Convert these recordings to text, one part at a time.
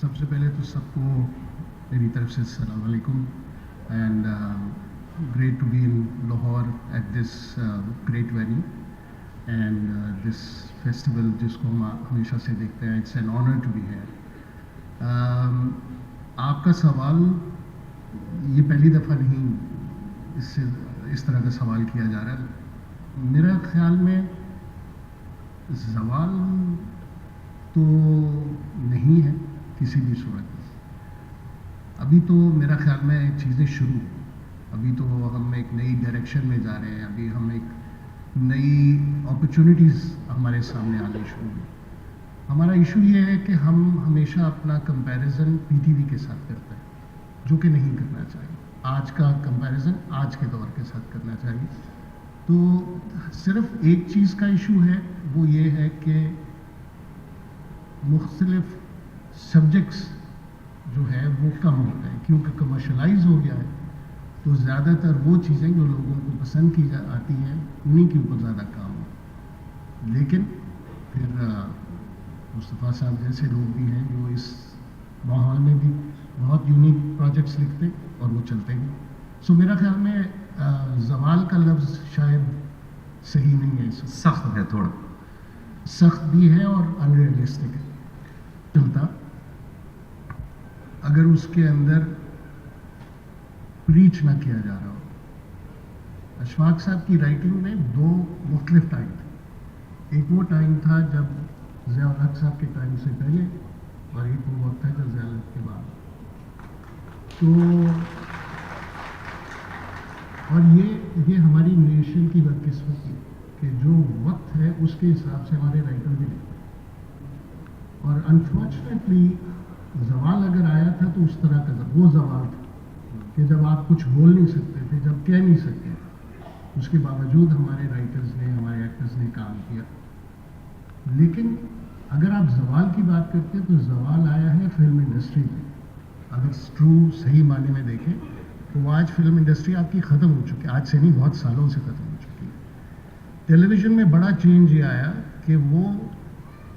سب سے پہلے تو سب کو میری طرف سے السلام علیکم and great to be in Lahore at this great venue and this festival جس کو ہم ہمیشہ سے دیکھتے ہیں. It's an honour to be here. آپ کا سوال یہ پہلی دفعہ نہیں اس طرح کا سوال کیا جا رہا ہے. میرا خیال میں زوال تو نہیں ہے کسی بھی صورت میں. ابھی تو میرا خیال میں چیزیں شروع ہیں. ابھی تو ہم ایک نئی ڈائریکشن میں جا رہے ہیں. ابھی ہم ایک نئی اپرچونیٹیز ہمارے سامنے آنے شروع ہوئی. ہمارا ایشو یہ ہے کہ ہم ہمیشہ اپنا کمپیریزن پی ٹی وی کے ساتھ کرتے ہیں, جو کہ نہیں کرنا چاہیے. آج کا کمپیریزن آج کے دور کے ساتھ کرنا چاہیے. تو صرف ایک چیز کا ایشو ہے, وہ یہ ہے کہ مختلف سبجیکٹس جو ہے وہ کم ہو گئے, کیونکہ کمرشلائز ہو گیا ہے. تو زیادہ تر وہ چیزیں جو لوگوں کو پسند کی آتی ہیں انہیں کے اوپر زیادہ کام ہو. لیکن پھر مصطفیٰ صاحب جیسے لوگ بھی ہیں جو اس ماحول میں بھی بہت یونیک پروجیکٹس لکھتے اور وہ چلتے ہیں. سو میرا خیال میں زوال کا لفظ شاید صحیح نہیں ہے. سخت ہے, تھوڑا سخت بھی ہے اور ان ریئلسٹک ہے. چلتا اگر اس کے اندر پریچ نہ کیا جا رہا ہو. اشفاق صاحب کی رائٹنگ میں دو مختلف ٹائم تھے. ایک وہ ٹائم تھا جب ضیاء الحق صاحب کے ٹائم سے پہلے, اور ایک وہ وقت ہے جب ضیاء الحق کے بعد. تو اور یہ ہماری نیشن کی بدقسمتی کہ جو وقت ہے اس کے حساب سے ہمارے رائٹر بھی لکھتے ہیں. اور انفارچونیٹلی زوال اگر آیا تھا تو اس طرح کا وہ زوال تھا کہ جب آپ کچھ بول نہیں سکتے تھے, جب کہہ نہیں سکتے, اس کے باوجود ہمارے رائٹرز نے, ہمارے ایکٹرز نے کام کیا. لیکن اگر آپ زوال کی بات کرتے ہیں تو زوال آیا ہے فلم انڈسٹری میں. اگر ٹرو صحیح معنی میں دیکھیں تو وہ آج فلم انڈسٹری آپ کی ختم ہو چکی ہے. آج سے نہیں, بہت سالوں سے ختم ہو چکی ہے. ٹیلی ویژن میں بڑا چینج یہ آیا کہ وہ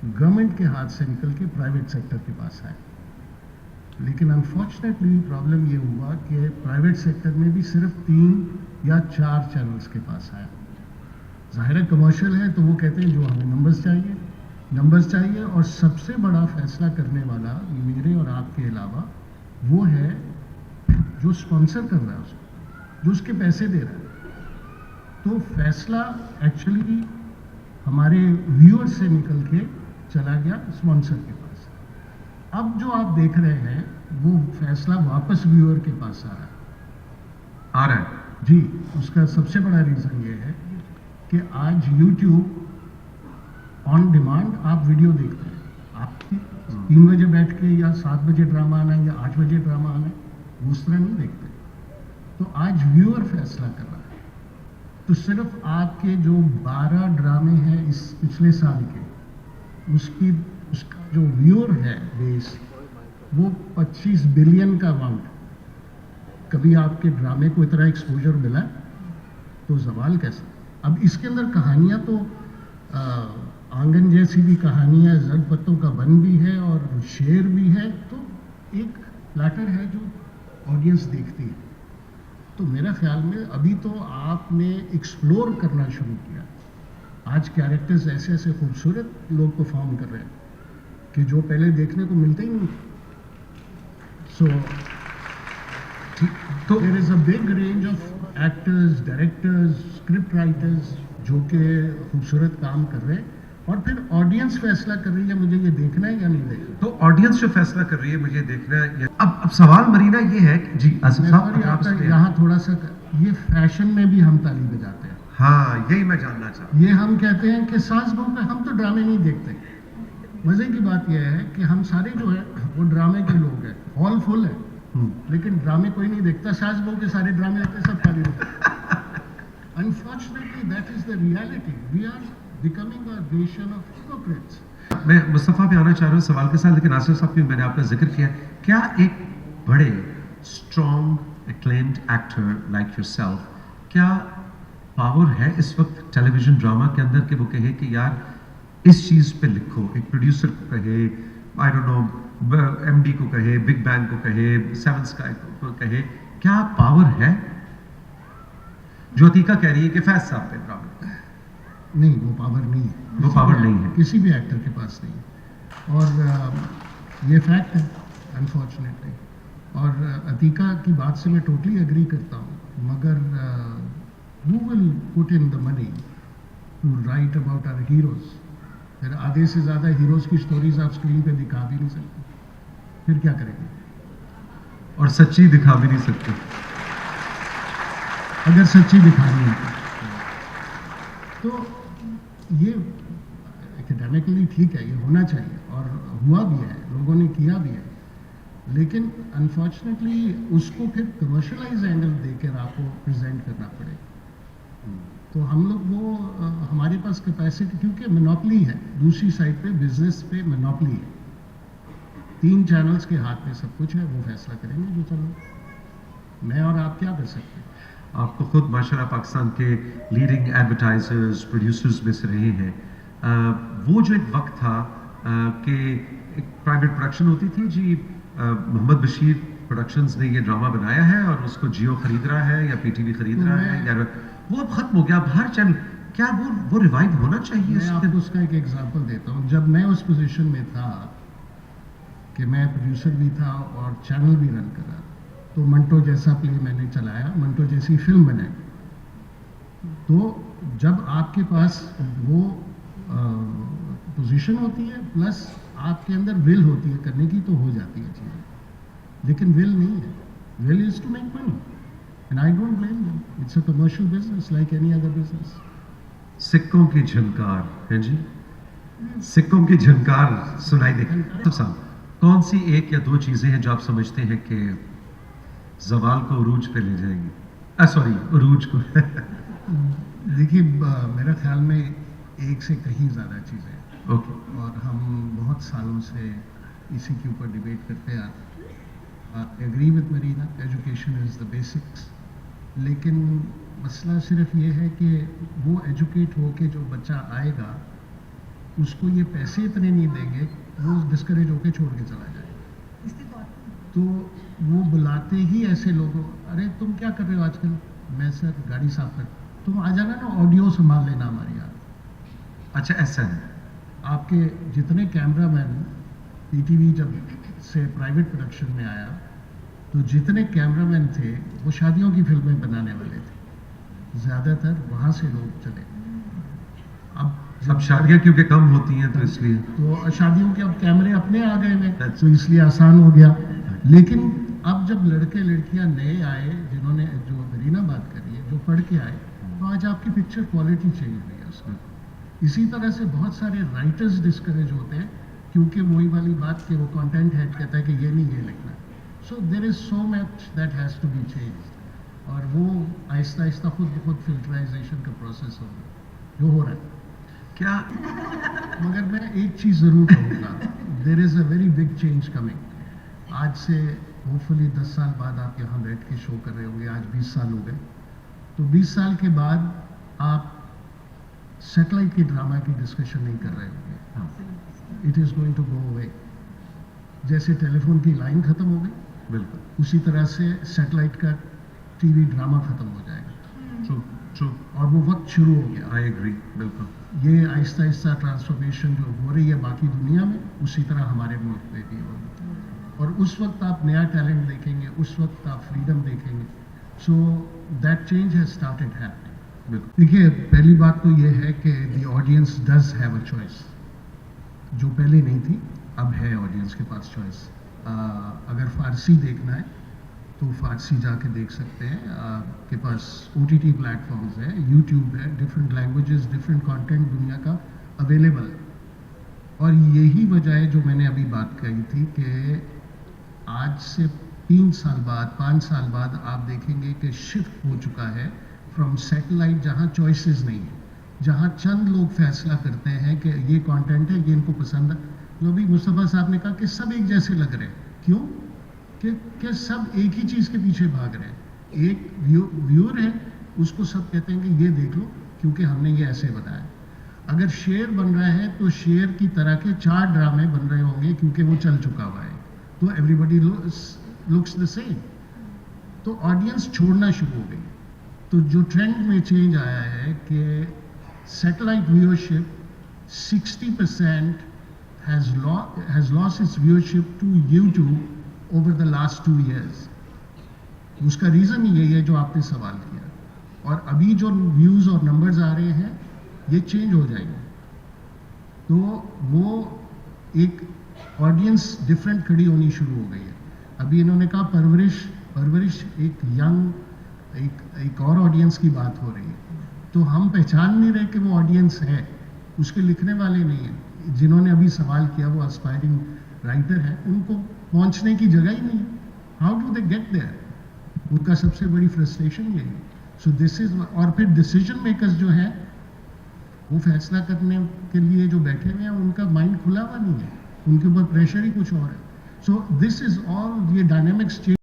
گورنمنٹ کے ہاتھ سے نکل کے پرائیویٹ سیکٹر کے پاس آئے. لیکن انفارچونیٹلی پرابلم یہ ہوا کہ پرائیویٹ سیکٹر میں بھی صرف 3 یا 4 چینلز کے پاس آیا. ظاہر ہے کمرشل ہے تو وہ کہتے ہیں جو ہمیں نمبرز چاہیے. اور سب سے بڑا فیصلہ کرنے والا میرے اور آپ کے علاوہ وہ ہے جو اسپانسر کر رہا ہے, اس کو جو اس کے پیسے دے رہا ہے. تو فیصلہ ایکچولی ہمارے ویور سے نکل کے چلا گیا اسپانسر کے پاس. اب جو آپ دیکھ رہے ہیں وہ فیصلہ واپس ویور کے پاس آ رہا ہے. جی, اس کا سب سے بڑا ریزن یہ ہے کہ آج یوٹیوب آن ڈیمانڈ آپ ویڈیو دیکھتے ہیں. آپ 3 بجے بیٹھ کے یا 7 بجے ڈرامہ آنا ہے یا 8 بجے ڈرامہ آنا ہے, وہ اس طرح نہیں دیکھتے. تو آج ویور فیصلہ کر رہا ہے. تو صرف آپ کے جو 12 ڈرامے ہیں اس پچھلے سال کے, اس کا جو ویور ہے بیس, وہ 25 بلین کا اماؤنٹ. کبھی آپ کے ڈرامے کو اتنا ایکسپوجر ملا تو زوال کیسا. اب اس کے اندر کہانیاں تو آنگن جیسی بھی کہانی ہے, زرد پتوں کا بن بھی ہے اور شعر بھی ہے. تو ایک پلیٹر ہے جو آڈینس دیکھتی ہے. تو میرا خیال میں ابھی تو آپ نے ایکسپلور کرنا شروع کیا. آج کیریکٹرز ایسے خوبصورت لوگ پرفارم کر رہے ہیں کہ جو پہلے دیکھنے کو ملتے ہی نہیں تھے. So there is a big range of actors, directors, script writers جو کہ خوبصورت کام کر رہے ہیں. اور پھر آڈینس فیصلہ کر رہی ہے مجھے یہ دیکھنا ہے یا نہیں دیکھنا. تو آڈینس جو فیصلہ کر رہی ہے مجھے دیکھنا ہے. اب سوال مرینا یہ ہے کہ جی آصف صاحب یہاں تھوڑا سا یہ فیشن میں بھی ہم تالی بجاتے ہیں. ہاں, یہی میں جاننا چاہتا ہوں. یہ ہم کہتے ہیں کہ ساز بہو پہ ہم تو ڈرامے نہیں دیکھتے. مزے کی بات یہ ہے کہ ہم سارے جو ہیں وہ ڈرامے کے لوگ ہیں, ہال فل ہے, لیکن ڈرامے کوئی نہیں دیکھتا. ساز بہو کے سارے ڈرامے دیکھتے, سب تالی بجاتے. Unfortunately, that is the reality. We are becoming a nation of hypocrites. میں مصطفیٰ پہ آنا چاہ رہا ہوں سوال کے ساتھ, لیکن آصف صاحب بھی میں نے آپ کا ذکر کیا. کیا ایک بڑے strong acclaimed actor like your self, کیا پاور ہے اس وقت ٹیلی ویژن ڈرامہ کے اندر کہ وہ کہے کہ یار اس چیز پہ لکھو, ایک پروڈیوسر کو کہے, آئی ڈونٹ نو, एमडी को कहे, बिग बैंग को कहे, सेवन स्काई को कहे, क्या पावर है जो अतीका कह रही है कि फैज साहब पे ड्रामा? नहीं, वो पावर नहीं है, वो पावर नहीं है, किसी भी एक्टर के पास नहीं है। और ये फैक्ट है अनफॉर्चुनेटली। और अतीका की बात से मैं टोटली एग्री करता हूँ, मगर who will put in the money to write about our heroes? फिर आधे से ज़्यादा हीरोज़ की स्टोरीज आप स्क्रीन पे दिखा भी नहीं सकते, फिर क्या करेंगे? और सच्ची दिखा भी नहीं सकते। अगर सच्ची दिखानी है तो ये एकेडमिकली ठीक है, ये होना चाहिए और हुआ भी है, लोगों ने किया भी है, लेकिन अनफॉर्चुनेटली उसको फिर कमर्शलाइज एंगल देकर आपको प्रेजेंट करना पड़ेगा। तो हम लोग वो हमारे पास कैपेसिटी, क्योंकि मोनोपली है, दूसरी साइड पे बिजनेस पे मोनोपली है, 3 चैनल्स के हाथ में सब कुछ है, वो फैसला करेंगे जो चलो मैं और आप क्या कर सकते हैं। आप तो खुद माशाल्लाह पाकिस्तान के लीडिंग एडवर्टाइजर्स, प्रोड्यूसर्स में से रहे हैं। वो जो एक वक्त था कि एक प्राइवेट प्रोडक्शन होती थी जी, मोहम्मद बशीर प्रोडक्शंस ने ये ड्रामा बनाया है और उसको जियो खरीद रहा है या पीटीवी खरीद रहा है, या वो अब खत्म हो गया, अब हर चैनल, क्या वो रिवाइव होना चाहिए? मैं आपको उसका एक एग्जांपल देता हूँ। जब मैं उस पोजीशन में था कि मैं प्रोड्यूसर भी था और चैनल भी रन कर रहा था, तो मंटो जैसा प्ले मैंने चलाया, मंटो जैसी फिल्म बनाई। तो जब आपके पास वो पोजीशन होती है प्लस आपके अंदर विल होती है करने की, तो हो जाती है चीज़ें, लेकिन विल नहीं है। Will is to make money and I don't blame them, it's a commercial business like any other business. सिक्कों की झनकार है जी, सिक्कों की झनकार सुनाई देगी। तो साहब, कौन सी एक या दो चीजें हैं जो आप समझते हैं कि जवाल को उरूज पे ले जाएंगी? सॉरी, उरूज को देखिए, मेरा ख्याल में एक से कहीं ज़्यादा चीज़ें हैं, ओके, और हम बहुत सालों से इसी के ऊपर डिबेट करते आ रहे हैं। I agree with Marina, education is the basics, लेकिन मसला सिर्फ ये है कि वो एजुकेट हो के जो बच्चा आएगा उसको ये पैसे इतने नहीं देंगे, वो डिस्करेज होके छोड़ के चला जाएगा। तो वो बुलाते ही ऐसे लोगों, अरे तुम क्या कर रहे हो आजकल? मैं सर गाड़ी साफ कर, तुम आ जाना ना, ऑडियो संभाल लेना हमारी यार। अच्छा ऐसा है। आपके जितने कैमरामैन, पीटीवी जब से प्राइवेट प्रोडक्शन में आया तो जितने कैमरामैन थे वो शादियों की फिल्में बनाने वाले थे, ज़्यादातर वहाँ से लोग चले। अब शादियाँ क्योंकि कम होती हैं तो इसलिए, तो शादियों के अब कैमरे अपने आ गए हैं, तो इसलिए आसान हो गया। लेकिन अब जब लड़के लड़कियां नए आए, जिन्होंने, जो मरीना बात करी है, जो पढ़ के आए, तो आज आपकी पिक्चर क्वालिटी चेंज हुई है उसमें। इसी तरह से बहुत सारे राइटर्स डिस्करेज होते हैं, क्योंकि वही वाली बात कि वो कंटेंट हेड कहता है कि ये नहीं, ये लिखना। So there is so much that has to be change, और वो आहिस्ता आहिस्ता खुद ब खुद फिल्टराइजेशन का प्रोसेस होगा जो हो रहा है। क्या मगर मैं एक चीज़ ज़रूर कहूँगा, there is a very big change coming. आज से होपफुली 10 साल बाद आप यहाँ बैठ के शो कर रहे होंगे, आज 20 साल हो गए, तो 20 साल के बाद आप सैटेलाइट के ड्रामा की डिस्कशन नहीं कर रहे होंगे। It is going to go away. जैसे टेलीफोन की लाइन ख़त्म हो गई, बिल्कुल उसी तरह से सैटेलाइट का टीवी ड्रामा ख़त्म हो जाएगा। ट्रू ट्रू, और वो वक्त शुरू हो गया। आई एग्री, बिल्कुल। ये आहिस्ता आहिस्ता ट्रांसफॉर्मेशन जो हो रही है बाकी दुनिया में, उसी तरह हमारे मुल्क में भी होगी, और उस वक्त आप नया टैलेंट देखेंगे, उस वक्त आप फ्रीडम देखेंगे। So that change has started happening. देखिए, पहली बात तो ये है कि the audience does have a choice, जो पहले नहीं थी, अब है ऑडियंस के पास चॉइस। अगर फारसी देखना है तो फारसी जाके देख सकते हैं, आपके पास OTT प्लेटफॉर्म्स है, यूट्यूब है, डिफरेंट लैंग्वेजेस, डिफरेंट कंटेंट दुनिया का अवेलेबल है। और यही वजह है जो मैंने अभी बात कही थी कि आज से 3 साल बाद, 5 साल बाद आप देखेंगे कि शिफ्ट हो चुका है फ्रॉम सैटेलाइट, जहाँ चॉइसेस नहीं है, जहाँ चंद लोग फैसला करते हैं कि ये कंटेंट है, ये इनको पसंद है। तो अभी मुस्तफ़ा साहब ने कहा कि सब एक जैसे लग रहे हैं, क्यों? कि सब एक ही चीज़ के पीछे भाग रहे हैं। एक व्यूअर है, उसको सब कहते हैं कि ये देख लो क्योंकि हमने ये ऐसे बताया। अगर शेर बन रहा है तो शेर की तरह के 4 ड्रामे बन रहे होंगे क्योंकि वो चल चुका हुआ है। तो एवरीबडी लुक्स द सेम, तो ऑडियंस छोड़ना शुरू हो गई। तो जो ट्रेंड में चेंज आया है कि satellite viewership 60% has lost its viewership to YouTube over the last 2 years. उसका रीज़न ही यही है जो आपने सवाल किया, और अभी जो व्यूज़ और नंबर्स आ रहे हैं ये चेंज हो जाएंगे। तो वो एक ऑडियंस डिफरेंट खड़ी होनी शुरू हो गई है। अभी इन्होंने कहा परवरिश एक यंग एक और ऑडियंस की बात हो रही है, तो हम पहचान नहीं रहे कि वो ऑडियंस है, उसके लिखने वाले नहीं हैं। जिन्होंने अभी सवाल किया वो एस्पायरिंग राइटर है, उनको पहुंचने की जगह ही नहीं है। How do they get there? उनका सबसे बड़ी फ्रस्ट्रेशन ये है। सो दिस इज, और फिर डिसीजन मेकर्स जो हैं वो फैसला करने के लिए जो बैठे हुए हैं उनका माइंड खुला हुआ नहीं है, उनके ऊपर प्रेशर ही कुछ और है। सो दिस इज ऑल, ये डायनेमिक्स चेंज